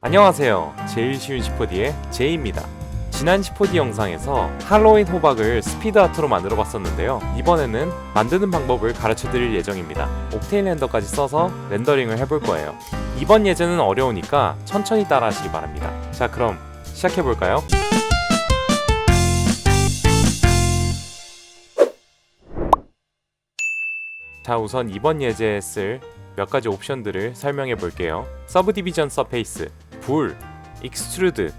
안녕하세요. 제일 쉬운 C4D의 제이입니다. 지난 C4D 영상에서 할로윈 호박을 스피드 아트로 만들어 봤었는데요. 이번에는 만드는 방법을 가르쳐 드릴 예정입니다. 옥테인 렌더까지 써서 렌더링을 해볼 거예요. 이번 예제는 어려우니까 천천히 따라 하시기 바랍니다. 자, 그럼 시작해 볼까요? 자, 우선 이번 예제에 쓸 몇 가지 옵션들을 설명해 볼게요. 서브디비전 서페이스, 불, 익스트루드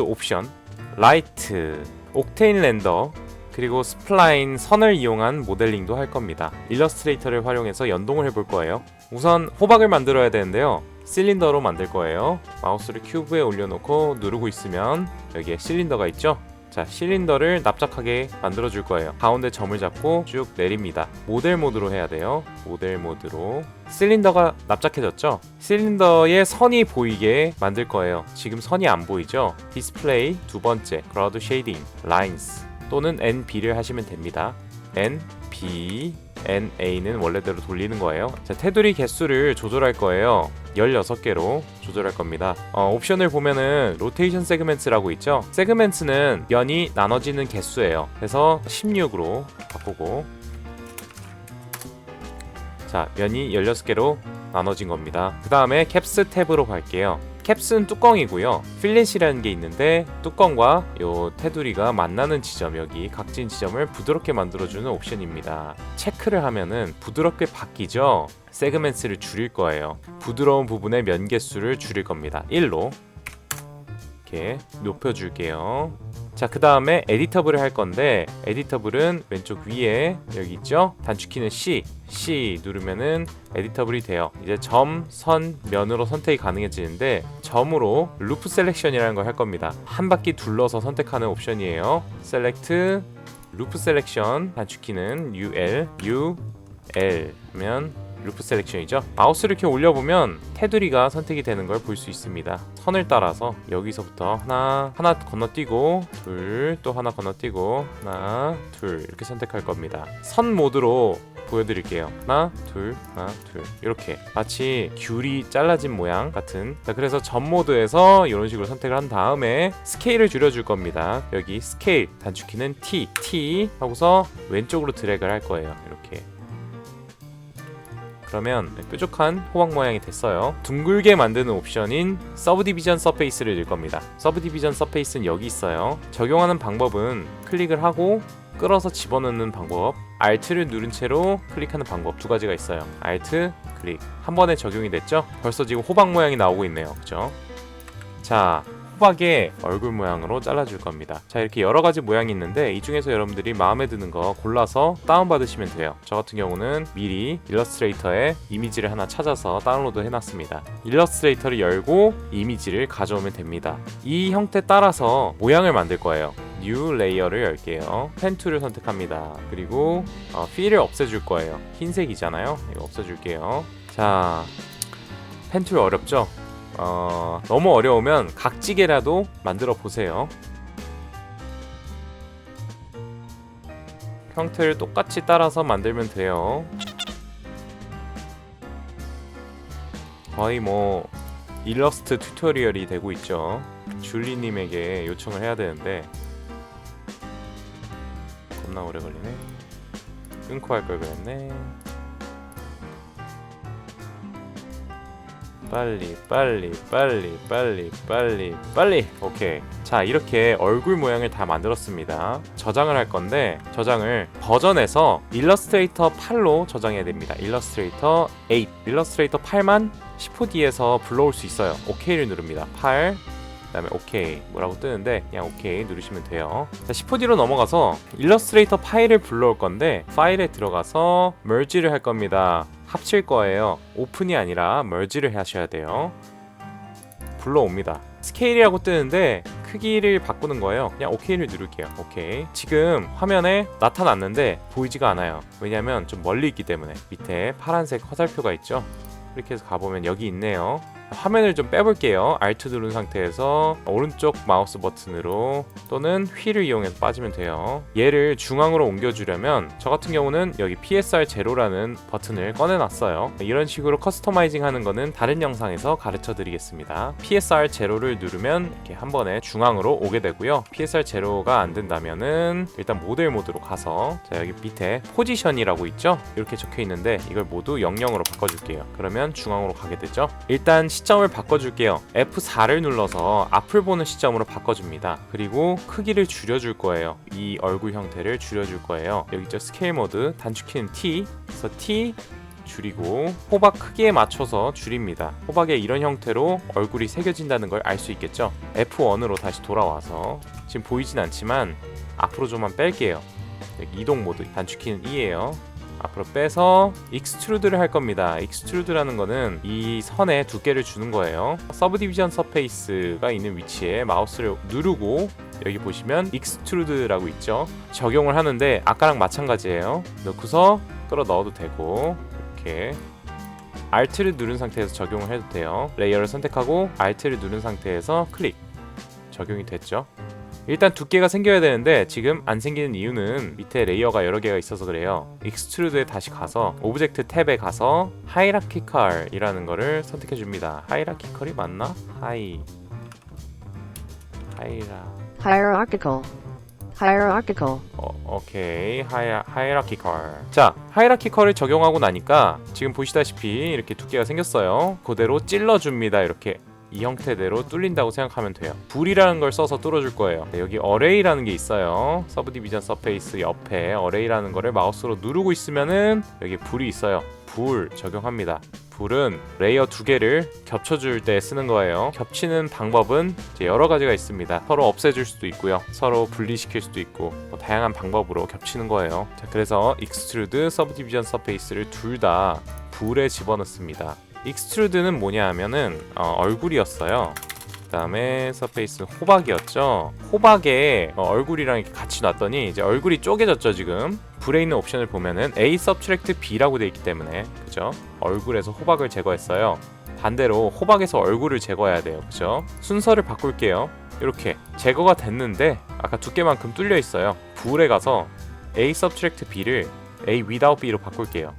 옵션, 라이트, 옥테인 렌더, 그리고 스플라인, 선을 이용한 모델링도 할 겁니다. 일러스트레이터를 활용해서 연동을 해볼 거예요. 우선 호박을 만들어야 되는데요. 실린더로 만들 거예요. 마우스를 큐브에 올려놓고 누르고 있으면 여기에 실린더가 있죠? 자, 실린더를 납작하게 만들어 줄 거예요. 가운데 점을 잡고 쭉 내립니다. 모델 모드로 해야 돼요. 모델 모드로. 실린더가 납작해졌죠? 실린더에 선이 보이게 만들 거예요. 지금 선이 안 보이죠? 디스플레이 두 번째, 크라우드 쉐이딩, 라인스 또는 NB를 하시면 됩니다. NB, NA는 원래대로 돌리는 거예요. 자, 테두리 개수를 조절할 거예요. 16개로 조절할 겁니다. 옵션을 보면은 로테이션 세그멘트라고 있죠. 세그멘트는 면이 나눠지는 개수예요. 그래서 16으로 바꾸고, 자, 면이 16개로 나눠진 겁니다. 그 다음에 캡스 탭으로 갈게요. 캡스는 뚜껑이고요. 필렛이라는 게 있는데 뚜껑과 요 테두리가 만나는 지점, 여기 각진 지점을 부드럽게 만들어주는 옵션입니다. 체크를 하면은 부드럽게 바뀌죠. 세그멘트를 줄일 거예요. 부드러운 부분의 면 개수를 줄일 겁니다. 1로 이렇게 높여줄게요. 자, 그 다음에 에디터블을 할 건데, 에디터블은 왼쪽 위에 여기 있죠? 단축키는 C 누르면은 에디터블이 돼요. 이제 점, 선, 면으로 선택이 가능해지는데, 점으로 루프 셀렉션이라는 걸 할 겁니다. 한 바퀴 둘러서 선택하는 옵션이에요. 셀렉트, 루프 셀렉션, 단축키는 UL 하면 루프 셀렉션이죠. 마우스를 이렇게 올려보면 테두리가 선택이 되는 걸 볼 수 있습니다. 선을 따라서 여기서부터 하나 건너뛰고, 둘, 또 하나 건너뛰고, 하나, 둘, 이렇게 선택할 겁니다. 선 모드로 보여드릴게요. 하나, 둘, 이렇게 마치 귤이 잘라진 모양 같은. 자, 그래서 점 모드에서 이런 식으로 선택을 한 다음에 스케일을 줄여줄 겁니다. 여기 스케일 단축키는 T 하고서 왼쪽으로 드래그를 할 거예요. 이렇게. 그러면 뾰족한 호박 모양이 됐어요. 둥글게 만드는 옵션인 서브디비전 서페이스를 넣을 겁니다. 서브디비전 서페이스는 여기 있어요. 적용하는 방법은 클릭을 하고 끌어서 집어넣는 방법, Alt를 누른 채로 클릭하는 방법 두 가지가 있어요. Alt, 클릭. 한 번에 적용이 됐죠? 벌써 지금 호박 모양이 나오고 있네요. 그죠? 자, 호박의 얼굴 모양으로 잘라줄 겁니다. 자, 이렇게 여러 가지 모양이 있는데 이 중에서 여러분들이 마음에 드는 거 골라서 다운받으시면 돼요. 저 같은 경우는 미리 일러스트레이터에 이미지를 하나 찾아서 다운로드 해놨습니다. 일러스트레이터를 열고 이미지를 가져오면 됩니다. 이 형태 따라서 모양을 만들 거예요. 뉴 레이어를 열게요. 펜 툴을 선택합니다. 그리고 필을 없애줄 거예요. 흰색이잖아요. 이거 없애줄게요. 자, 펜 툴 어렵죠? 너무 어려우면 각지게라도 만들어 보세요. 형태를 똑같이 따라서 만들면 돼요. 거의 뭐 일러스트 튜토리얼이 되고 있죠. 줄리님에게 요청을 해야 되는데 겁나 오래 걸리네. 끊고 할 걸 그랬네. 빨리. 오케이. 자, 이렇게 얼굴 모양을 다 만들었습니다. 저장을 할 건데, 저장을 버전에서 일러스트레이터 8로 저장해야 됩니다. 일러스트레이터 8. 일러스트레이터 8만 C4D에서 불러올 수 있어요. OK를 누릅니다. 8. 그 다음에 OK 뭐라고 뜨는데 그냥 OK 누르시면 돼요. 자, C4D로 넘어가서 일러스트레이터 파일을 불러올 건데, 파일에 들어가서 merge를 할 겁니다. 합칠 거예요. 오픈이 아니라 merge를 하셔야 돼요. 불러옵니다. 스케일이라고 뜨는데 크기를 바꾸는 거예요. 그냥 OK를 누를게요. OK. 지금 화면에 나타났는데 보이지가 않아요. 왜냐면 좀 멀리 있기 때문에. 밑에 파란색 화살표가 있죠. 이렇게 해서 가보면 여기 있네요. 화면을 좀 빼볼게요. Alt 누른 상태에서 오른쪽 마우스 버튼으로 또는 휠을 이용해서 빠지면 돼요. 얘를 중앙으로 옮겨주려면 저 같은 경우는 여기 PSR 제로라는 버튼을 꺼내놨어요. 이런 식으로 커스터마이징 하는 거는 다른 영상에서 가르쳐 드리겠습니다. PSR 제로를 누르면 이렇게 한 번에 중앙으로 오게 되고요. PSR 제로가 안 된다면은 일단 모델 모드로 가서 자, 여기 밑에 포지션이라고 있죠? 이렇게 적혀 있는데 이걸 모두 00으로 바꿔줄게요. 그러면 중앙으로 가게 되죠. 일단 시점을 바꿔줄게요. F4를 눌러서 앞을 보는 시점으로 바꿔줍니다. 그리고 크기를 줄여줄 거예요. 이 얼굴 형태를 줄여줄 거예요. 여기 있죠? 스케일 모드 단축키는 T. 그래서 T 줄이고 호박 크기에 맞춰서 줄입니다. 호박에 이런 형태로 얼굴이 새겨진다는 걸 알 수 있겠죠? F1으로 다시 돌아와서 지금 보이진 않지만 앞으로 좀만 뺄게요. 여기 이동 모드 단축키는 E예요. 앞으로 빼서 익스트루드를 할 겁니다. 익스트루드라는 거는 이 선에 두께를 주는 거예요. 서브디비전 서페이스가 있는 위치에 마우스를 누르고 여기 보시면 익스트루드라고 있죠. 적용을 하는데 아까랑 마찬가지예요. 넣고서 끌어 넣어도 되고 이렇게 Alt를 누른 상태에서 적용을 해도 돼요. 레이어를 선택하고 Alt를 누른 상태에서 클릭. 적용이 됐죠. 일단 두께가 생겨야 되는데 지금 안 생기는 이유는 밑에 레이어가 여러 개가 있어서 그래요. 익스트루드에 다시 가서 오브젝트 탭에 가서 하이라키컬이라는 거를 선택해 줍니다. 하이라키컬이 맞나? Hierarchical. 오케이. 하이라키컬. 자, 하이라키컬을 적용하고 나니까 지금 보시다시피 이렇게 두께가 생겼어요. 그대로 찔러줍니다. 이렇게 이 형태대로 뚫린다고 생각하면 돼요. 불이라는 걸 써서 뚫어줄 거예요. 여기 어레이라는 게 있어요. 서브디비전 서페이스 옆에 어레이라는 거를 마우스로 누르고 있으면은 여기 불이 있어요. 불 적용합니다. 불은 레이어 두 개를 겹쳐줄 때 쓰는 거예요. 겹치는 방법은 이제 여러 가지가 있습니다. 서로 없애줄 수도 있고요. 서로 분리시킬 수도 있고 다양한 방법으로 겹치는 거예요. 자, 그래서 익스트루드, 서브디비전 서페이스를 둘 다 불에 집어넣습니다. 익스트루드는 뭐냐 하면은 얼굴이었어요. 그 다음에 서페이스 호박이었죠. 호박에 얼굴이랑 이렇게 같이 놨더니 이제 얼굴이 쪼개졌죠. 지금 불에 있는 옵션을 보면은 A subtract B라고 되어 있기 때문에 그죠? 얼굴에서 호박을 제거했어요. 반대로 호박에서 얼굴을 제거해야 돼요. 그죠? 순서를 바꿀게요. 이렇게 제거가 됐는데 아까 두께만큼 뚫려 있어요. 불에 가서 A subtract B를 A without B로 바꿀게요.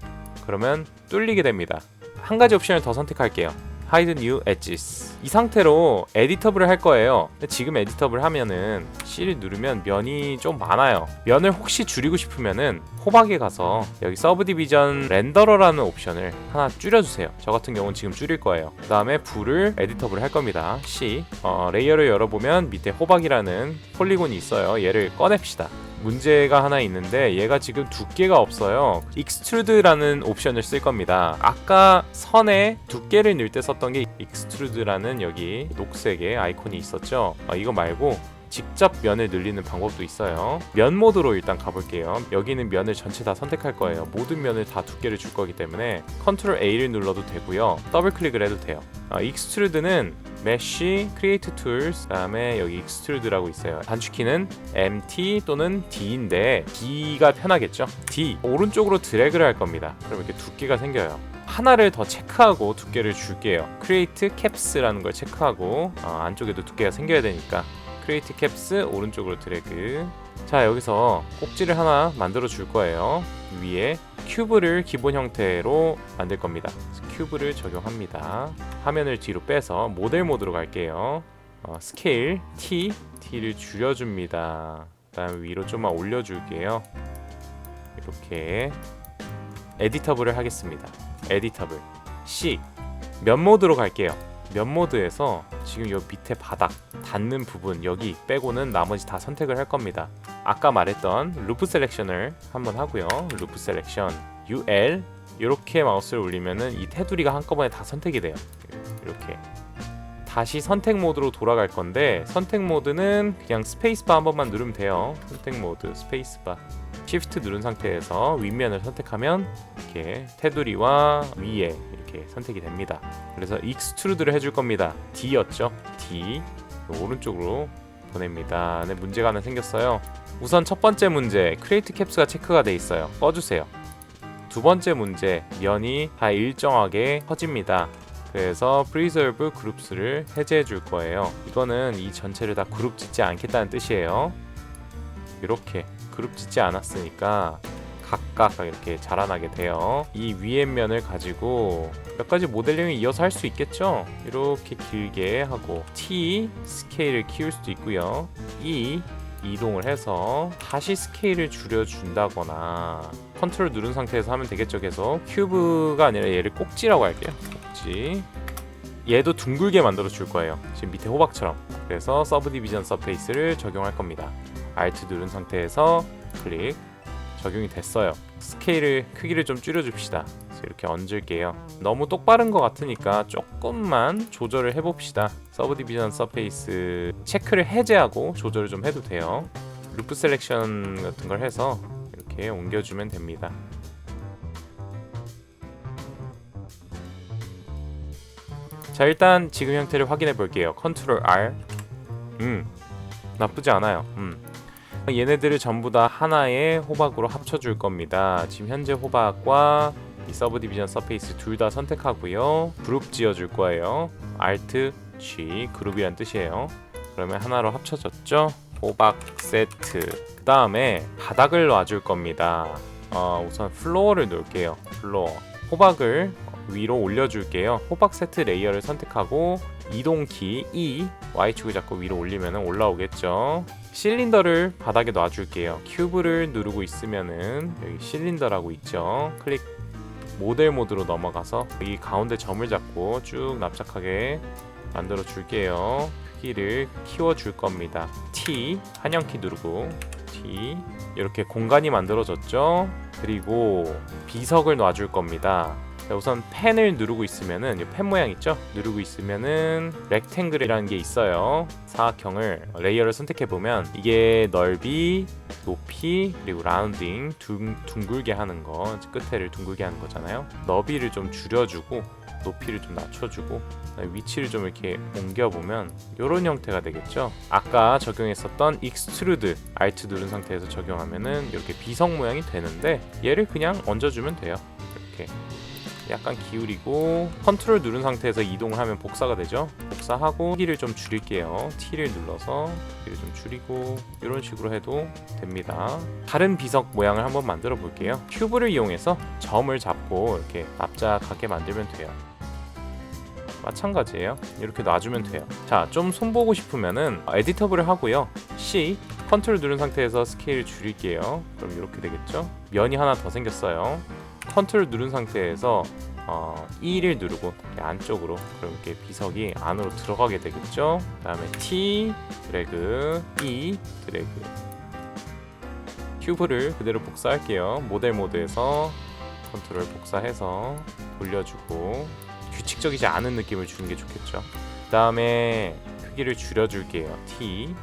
그러면 뚫리게 됩니다. 한 가지 옵션을 더 선택할게요. Hide New Edges. 이 상태로 에디터블을 할 거예요. 근데 지금 에디터블 하면은 C를 누르면 면이 좀 많아요. 면을 혹시 줄이고 싶으면은 호박에 가서 여기 서브디비전 렌더러라는 옵션을 하나 줄여주세요. 저 같은 경우는 지금 줄일 거예요. 그 다음에 불을 에디터블 할 겁니다. C. 레이어를 열어보면 밑에 호박이라는 폴리곤이 있어요. 얘를 꺼냅시다. 문제가 하나 있는데 얘가 지금 두께가 없어요. 익스트루드라는 옵션을 쓸 겁니다. 아까 선에 두께를 넣을 때 썼던 게 익스트루드라는 여기 녹색의 아이콘이 있었죠. 이거 말고 직접 면을 늘리는 방법도 있어요. 면 모드로 일단 가볼게요. 여기는 면을 전체 다 선택할 거예요. 모든 면을 다 두께를 줄 거기 때문에 컨트롤 A를 눌러도 되고요. 더블 클릭을 해도 돼요. 익스트루드는 메쉬, 크리에이트 툴스, 그다음에 여기 익스트루드라고 있어요. 단축키는 MT 또는 D인데 D가 편하겠죠? D 오른쪽으로 드래그를 할 겁니다. 그럼 이렇게 두께가 생겨요. 하나를 더 체크하고 두께를 줄게요. 크리에이트 캡스라는 걸 체크하고 안쪽에도 두께가 생겨야 되니까 크리에이트 캡스 오른쪽으로 드래그. 자, 여기서 꼭지를 하나 만들어 줄 거예요. 위에 큐브를 기본 형태로 만들 겁니다. 큐브를 적용합니다. 화면을 뒤로 빼서 모델 모드로 갈게요. 스케일 T를 줄여줍니다. 그 다음에 위로 좀만 올려줄게요. 이렇게 에디터블을 하겠습니다. 에디터블 C 면 모드로 갈게요. 면 모드에서 지금 요 밑에 바닥 닿는 부분 여기 빼고는 나머지 다 선택을 할 겁니다. 아까 말했던 루프 셀렉션을 한번 하고요. 루프 셀렉션 UL 이렇게 마우스를 올리면은 이 테두리가 한꺼번에 다 선택이 돼요. 이렇게 다시 선택 모드로 돌아갈 건데 선택 모드는 그냥 스페이스바 한 번만 누르면 돼요. 선택 모드 스페이스바 Shift 누른 상태에서 윗면을 선택하면 이렇게 테두리와 위에 이렇게 선택이 됩니다. 그래서 익스트루드를 해줄 겁니다. D였죠? D 오른쪽으로 보냅니다. 근데 문제가 하나 생겼어요. 우선 첫 번째 문제 크리에이트 캡스가 체크가 돼 있어요. 꺼주세요. 두 번째 문제 면이 다 일정하게 퍼집니다. 그래서 preserve groups를 해제해 줄 거예요. 이거는 이 전체를 다 그룹 짓지 않겠다는 뜻이에요. 이렇게 그룹 짓지 않았으니까 각각 이렇게 자라나게 돼요. 이 위에 면을 가지고 몇 가지 모델링을 이어서 할 수 있겠죠. 이렇게 길게 하고 T 스케일을 키울 수도 있고요. E 이동을 해서 다시 스케일을 줄여준다거나 컨트롤 누른 상태에서 하면 되겠죠. 계속 큐브가 아니라 얘를 꼭지라고 할게요. 꼭지. 얘도 둥글게 만들어 줄 거예요. 지금 밑에 호박처럼. 그래서 서브디비전 서페이스를 적용할 겁니다. Alt 누른 상태에서 클릭. 적용이 됐어요. 스케일을 크기를 좀 줄여줍시다. 이렇게 얹을게요. 너무 똑바른 것 같으니까 조금만 조절을 해봅시다. 서브디비전 서페이스 체크를 해제하고 조절을 좀 해도 돼요. 루프 셀렉션 같은 걸 해서 이렇게 옮겨주면 됩니다. 자, 일단 지금 형태를 확인해 볼게요. 컨트롤 R. 나쁘지 않아요. 얘네들을 전부 다 하나의 호박으로 합쳐줄 겁니다. 지금 현재 호박과 이 서브디비전 서페이스 둘 다 선택하고요. 그룹 지어줄 거예요. Alt G 그룹이란 뜻이에요. 그러면 하나로 합쳐졌죠. 호박 세트. 그 다음에 바닥을 놔줄 겁니다. 우선 플로어를 놓을게요. 플로어. 호박을 위로 올려줄게요. 호박 세트 레이어를 선택하고 이동키 E Y축을 잡고 위로 올리면 올라오겠죠. 실린더를 바닥에 놔줄게요. 큐브를 누르고 있으면은 여기 실린더라고 있죠. 클릭 모델 모드로 넘어가서 여기 가운데 점을 잡고 쭉 납작하게 만들어 줄게요. 크기를 키워 줄 겁니다. T 한영키 누르고 T 이렇게 공간이 만들어졌죠. 그리고 비석을 놔줄 겁니다. 우선 펜을 누르고 있으면은 이 펜 모양 있죠? 누르고 있으면은 렉탱글이라는 게 있어요. 사각형을 레이어를 선택해 보면 이게 넓이, 높이, 그리고 라운딩 둥글게 하는 거, 끝에를 둥글게 하는 거잖아요. 너비를 좀 줄여주고 높이를 좀 낮춰주고 위치를 좀 이렇게 옮겨보면 이런 형태가 되겠죠. 아까 적용했었던 익스트루드 Alt 누른 상태에서 적용하면은 이렇게 비석 모양이 되는데 얘를 그냥 얹어주면 돼요. 이렇게 약간 기울이고 컨트롤 누른 상태에서 이동을 하면 복사가 되죠. 복사하고 크기를 좀 줄일게요. T를 눌러서 크기를 좀 줄이고 이런 식으로 해도 됩니다. 다른 비석 모양을 한번 만들어 볼게요. 큐브를 이용해서 점을 잡고 이렇게 납작하게 만들면 돼요. 마찬가지예요. 이렇게 놔주면 돼요. 자, 좀 손보고 싶으면은 에디터블을 하고요. C 컨트롤 누른 상태에서 스케일을 줄일게요. 그럼 이렇게 되겠죠. 면이 하나 더 생겼어요. 컨트롤 누른 상태에서 E를 누르고 안쪽으로 그럼 이렇게 비석이 안으로 들어가게 되겠죠. 그 다음에 T 드래그, E 드래그. 큐브를 그대로 복사할게요. 모델 모드에서 컨트롤 복사해서 돌려주고 규칙적이지 않은 느낌을 주는 게 좋겠죠. 그 다음에 크기를 줄여줄게요. T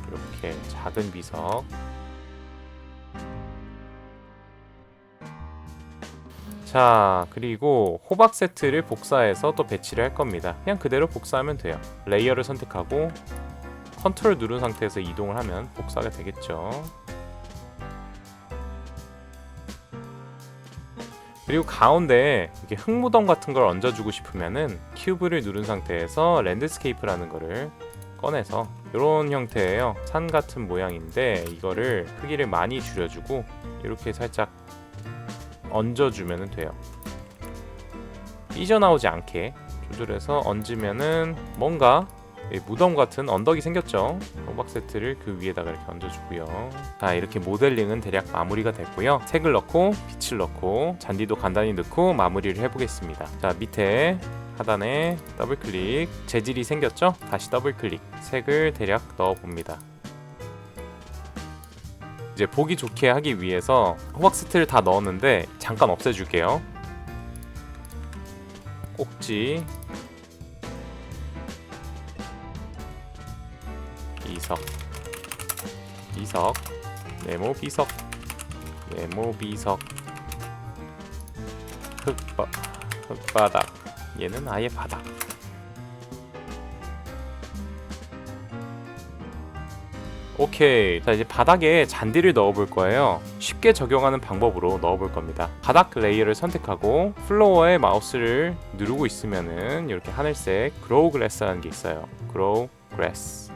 이렇게 작은 비석. 자, 그리고 호박 세트를 복사해서 또 배치를 할 겁니다. 그냥 그대로 복사하면 돼요. 레이어를 선택하고 컨트롤 누른 상태에서 이동을 하면 복사가 되겠죠. 그리고 가운데 이렇게 흙무덤 같은 걸 얹어주고 싶으면은 큐브를 누른 상태에서 랜드스케이프라는 거를 꺼내서 이런 형태예요. 산 같은 모양인데 이거를 크기를 많이 줄여주고 이렇게 살짝 얹어주면 돼요. 삐져나오지 않게 조절해서 얹으면은 뭔가 무덤 같은 언덕이 생겼죠. 호박 세트를 그 위에다가 이렇게 얹어주고요. 자, 이렇게 모델링은 대략 마무리가 됐고요. 색을 넣고 빛을 넣고 잔디도 간단히 넣고 마무리를 해보겠습니다. 자, 밑에 하단에 더블 클릭, 재질이 생겼죠? 다시 더블 클릭, 색을 대략 넣어봅니다. 이제 보기 좋게 하기 위해서 호박 세트를 다 넣었는데 잠깐 없애줄게요. 꼭지, 비석, 비석, 네모 비석, 네모 비석, 흙바닥, 얘는 아예 바닥. 오케이. 자, 이제 바닥에 잔디를 넣어볼 거예요. 쉽게 적용하는 방법으로 넣어볼 겁니다. 바닥 레이어를 선택하고 플로어에 마우스를 누르고 있으면은 이렇게 하늘색 Grow Grass라는 게 있어요. Grow Grass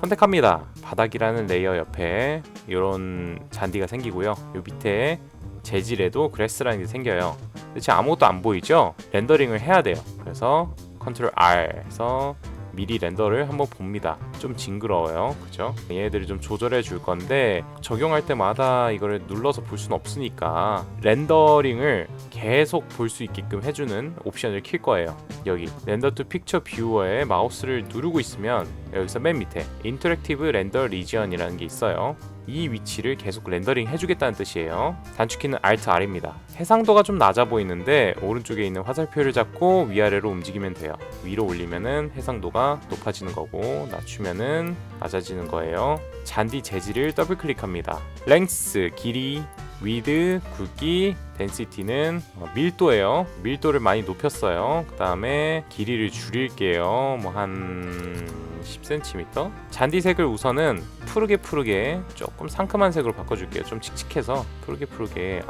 선택합니다. 바닥이라는 레이어 옆에 이런 잔디가 생기고요. 요 밑에 재질에도 Grass라는 게 생겨요. 대체 아무것도 안 보이죠? 렌더링을 해야 돼요. 그래서 Ctrl R 해서 미리 렌더를 한번 봅니다. 좀 징그러워요. 그죠? 얘네들을 좀 조절해 줄 건데 적용할 때마다 이거를 눌러서 볼 수는 없으니까 렌더링을 계속 볼 수 있게끔 해주는 옵션을 킬 거예요. 여기 렌더 투 픽처 뷰어에 마우스를 누르고 있으면 여기서 맨 밑에 인터랙티브 렌더 리지언이라는 게 있어요. 이 위치를 계속 렌더링 해주겠다는 뜻이에요. 단축키는 Alt R입니다. 해상도가 좀 낮아 보이는데 오른쪽에 있는 화살표를 잡고 위아래로 움직이면 돼요. 위로 올리면은 해상도가 높아지는 거고 낮추면은 낮아지는 거예요. 잔디 재질을 더블 클릭합니다. 랭스 길이, 위드 굵기, 덴시티는 밀도예요. 밀도를 많이 높였어요. 그 다음에 길이를 줄일게요. 뭐 한 10cm. 잔디색을 우선은 푸르게 조금 상큼한 색으로 바꿔줄게요. 좀 칙칙해서 푸르게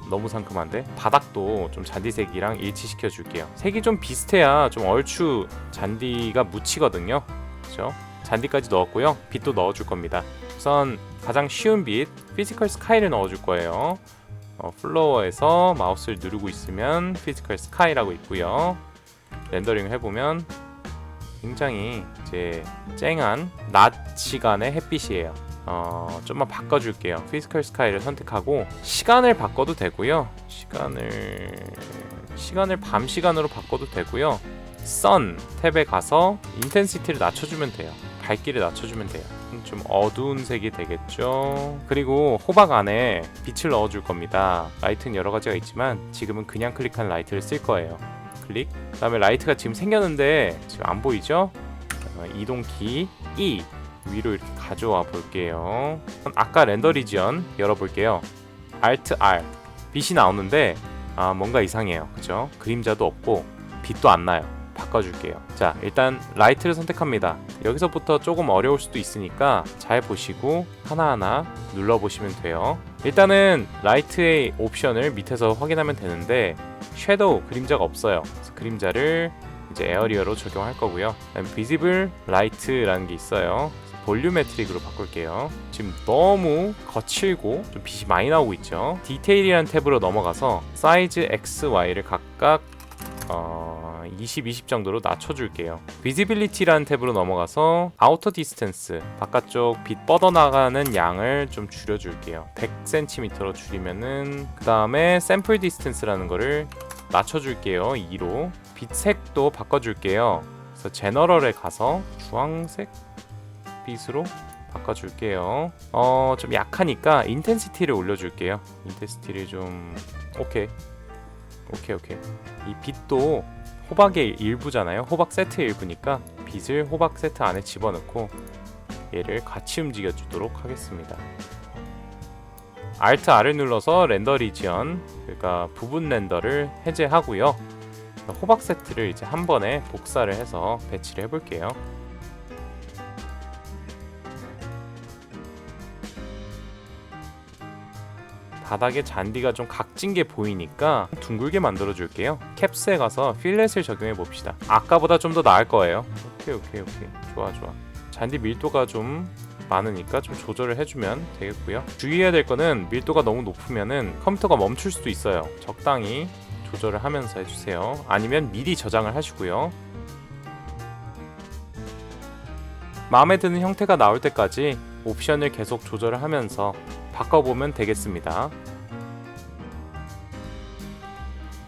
너무 상큼한데? 바닥도 좀 잔디색이랑 일치시켜 줄게요. 색이 좀 비슷해야 좀 얼추 잔디가 묻히거든요. 그렇죠? 잔디까지 넣었고요. 빛도 넣어줄 겁니다. 우선 가장 쉬운 빛, 피지컬 스카이를 넣어줄 거예요. 플로어에서 마우스를 누르고 있으면 피지컬 스카이라고 있고요. 렌더링을 해보면 굉장히 이제 쨍한 낮 시간의 햇빛이에요. 좀만 바꿔줄게요. 피지컬 스카이를 선택하고 시간을 바꿔도 되고요. 시간을 밤 시간으로 바꿔도 되고요. 선 탭에 가서 인텐시티를 낮춰주면 돼요. 밝기를 낮춰주면 돼요. 좀 어두운 색이 되겠죠. 그리고 호박 안에 빛을 넣어줄 겁니다. 라이트는 여러 가지가 있지만 지금은 그냥 클릭한 라이트를 쓸 거예요. 클릭. 그 다음에 라이트가 지금 생겼는데 지금 안 보이죠? 이동키 E 위로 이렇게 가져와 볼게요. 아까 렌더 리지언 열어볼게요. Alt R. 빛이 나오는데 뭔가 이상해요. 그죠? 그림자도 없고 빛도 안 나요. 바꿔줄게요. 자, 일단 라이트를 선택합니다. 여기서부터 조금 어려울 수도 있으니까 잘 보시고 하나하나 눌러보시면 돼요. 일단은 라이트의 옵션을 밑에서 확인하면 되는데 섀도우 그림자가 없어요. 그래서 그림자를 이제 에어리어로 적용할 거고요. 그다음에 비지블 라이트라는 게 있어요. 볼륨메트릭으로 바꿀게요. 지금 너무 거칠고 좀 빛이 많이 나오고 있죠. 디테일이라는 탭으로 넘어가서 사이즈 X, Y를 각각 20 정도로 낮춰줄게요. 비지빌리티라는 탭으로 넘어가서 아우터 디스턴스, 바깥쪽 빛 뻗어나가는 양을 좀 줄여줄게요. 100cm로 줄이면은, 그 다음에 샘플 디스턴스라는 거를 낮춰줄게요. 2로. 빛 색도 바꿔줄게요. 그래서 제너럴에 가서 주황색 빛으로 바꿔줄게요. 좀 약하니까 인텐시티를 올려줄게요. 인텐시티를 좀 오케이. 이 빛도 호박의 일부잖아요. 호박 세트의 일부니까 빛을 호박 세트 안에 집어넣고 얘를 같이 움직여 주도록 하겠습니다. Alt R을 눌러서 렌더 리지언, 그러니까 부분 렌더를 해제하고요. 호박 세트를 이제 한 번에 복사를 해서 배치를 해볼게요. 바닥에 잔디가 좀 각진 게 보이니까 둥글게 만들어 줄게요. 캡스에 가서 필렛을 적용해 봅시다. 아까보다 좀 더 나을 거예요. 오케이. 좋아. 잔디 밀도가 좀 많으니까 좀 조절을 해주면 되겠고요. 주의해야 될 거는 밀도가 너무 높으면은 컴퓨터가 멈출 수도 있어요. 적당히 조절을 하면서 해주세요. 아니면 미리 저장을 하시고요. 마음에 드는 형태가 나올 때까지 옵션을 계속 조절을 하면서 바꿔보면 되겠습니다.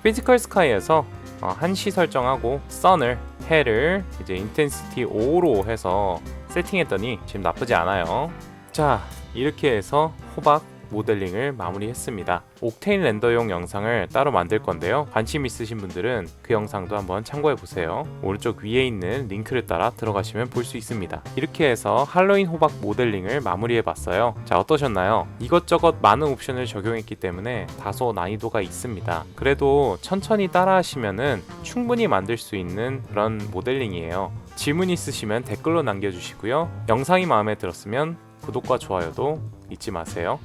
피지컬 스카이에서 한시 설정하고 선을, 해를 이제 인텐시티 5로 해서 세팅했더니 지금 나쁘지 않아요. 자, 이렇게 해서 호박 모델링을 마무리했습니다. 옥테인 렌더용 영상을 따로 만들 건데요. 관심 있으신 분들은 그 영상도 한번 참고해보세요. 오른쪽 위에 있는 링크를 따라 들어가시면 볼 수 있습니다. 이렇게 해서 할로윈 호박 모델링을 마무리해봤어요. 자, 어떠셨나요? 이것저것 많은 옵션을 적용했기 때문에 다소 난이도가 있습니다. 그래도 천천히 따라하시면은 충분히 만들 수 있는 그런 모델링이에요. 질문 있으시면 댓글로 남겨주시고요. 영상이 마음에 들었으면 구독과 좋아요도 잊지 마세요.